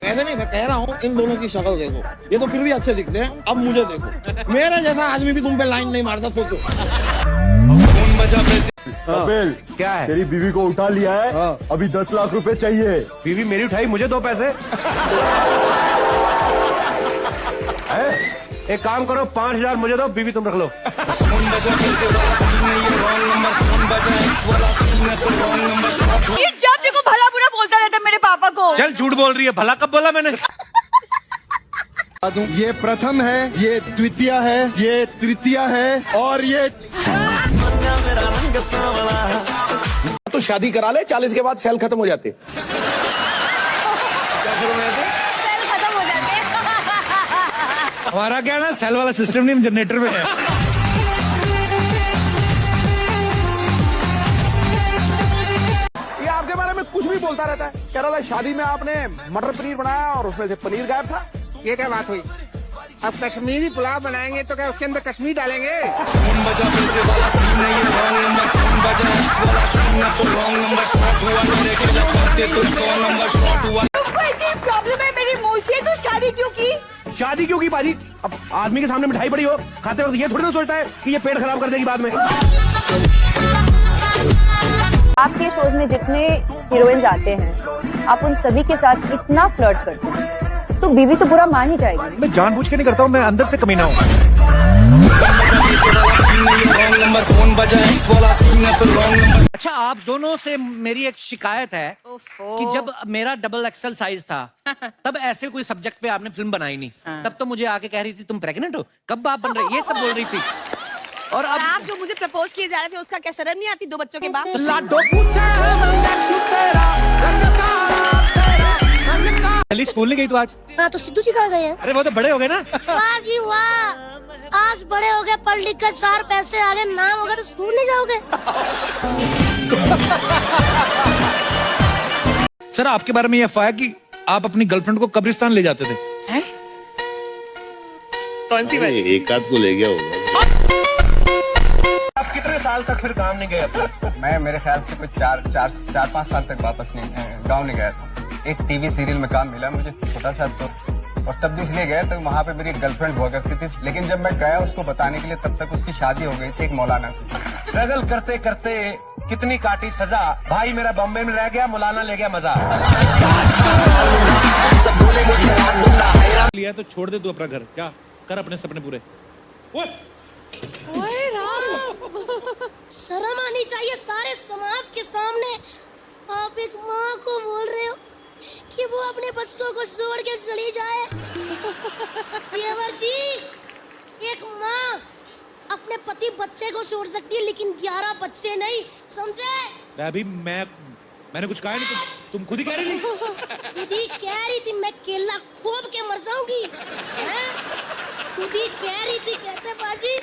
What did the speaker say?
ऐसे नहीं, मैं कह रहा हूँ इन दोनों की शक्ल देखो, ये तो फिर भी अच्छे दिखते हैं। अब मुझे देखो, मेरा जैसा आदमी भी तुम पे लाइन नहीं मारता, सोचो। कपिल, क्या है? तेरी बीवी को उठा लिया है। अभी 10 लाख रुपए चाहिए। बीवी मेरी उठाई, मुझे दो पैसे। एक काम करो, 5,000 मुझे दो, बीवी तुम रख लो। ये जब देखो भला बुरा बोलता रहता है मेरे पापा को। चल, झूठ बोल रही है, भला कब बोला मैंने? ये प्रथम है, ये द्वितीय है, ये तृतीय है और ये तो शादी करा ले, 40 के बाद सेल खत्म हो जाते। सेल खत्म हो जाते हैं। हमारा क्या ना, सेल वाला सिस्टम नहीं, जनरेटर में है। ये आपके बारे में कुछ भी बोलता रहता है। कह रहा था शादी में आपने मटर पनीर बनाया और उसमें से पनीर गायब था। ये क्या बात हुई? अब कश्मीरी पुलाव बनाएंगे तो क्या उसके अंदर कश्मीर डालेंगे? प्रॉब्लम है मेरी मुंह से, तो शादी क्यों की? शादी क्यों की बाजी? अब आदमी के सामने मिठाई पड़ी हो, खाते वक्त ये थोड़ी ना सोचता है कि ये पेट खराब कर देगी बाद में। आपके शोज में जितने हीरोइंस आते हैं, आप उन सभी के साथ इतना फ्लर्ट करते हैं, तो बीवी तो बुरा मान ही जाएगी। मैं जानबूझ के नहीं करता हूँ, मैं अंदर से कमीना हूँ। अच्छा, आप दोनों से मेरी एक शिकायत है कि जब मेरा डबल एक्सल साइज था, तब ऐसे कोई सब्जेक्ट पे आपने फिल्म बनाई नहीं। तब तो मुझे आके कह रही थी तुम प्रेग्नेंट हो, कब बाप बन रहे, ये सब बोल रही थी। और अब आप जो मुझे प्रपोज किए जा रहे थे, उसका क्या शर्म नहीं आती? 2 बच्चों के बाप। स्कूल नहीं गई तो आज? हाँ, तो सिद्धू जी कहाँ गए हैं? अरे वो तो बड़े हो गए ना। वाह जी वाह, आज बड़े हो गए, पढ़ लिख कर 4 पैसे आ गए, नाम होगा तो स्कूल नहीं जाओगे? सर, आपके बारे में ये अफवाह है कि आप अपनी गर्लफ्रेंड को कब्रिस्तान ले जाते थे। कौन सी बात? एक आध को ले गया होगा। आप कितने साल तक फिर काम नहीं गए अपना? मैं मेरे ख्याल से कुछ 4-5 साल तक वापस नहीं गाँव नहीं गया था। एक टीवी सीरियल में काम मिला मुझे, छोटा सा, तो और तब भी इसलिए गया तो वहाँ पे मेरी एक गर्लफ्रेंड हुआ करती थी। लेकिन जब मैं गया उसको बताने के लिए, तब तक उसकी शादी हो गई थी एक मौलाना से। स्ट्रगल करते करते कितनी काटी सजा, भाई मेरा बॉम्बे में रह गया, मौलाना ले गया मजा। लिया तो छोड़ दे तू अपना घर, क्या कर अपने सपने पूरे। ओए राम, शर्म आनी चाहिए सारे समाज के सामने। आप एक माँ को बोल रहे हो कि वो अपने बच्चों को छोड़ के चली जाए। देवर जी, एक माँ अपने पति बच्चे को छोड़ सकती है, लेकिन 11 बच्चे नहीं, समझे? अभी मैंने कुछ कहा नहीं, तुम खुद ही कह रही थी। खुद ही कह रही थी, मैं केला खोब के मर जाऊंगी। खुद ही कह रही थी, कहते बाजी।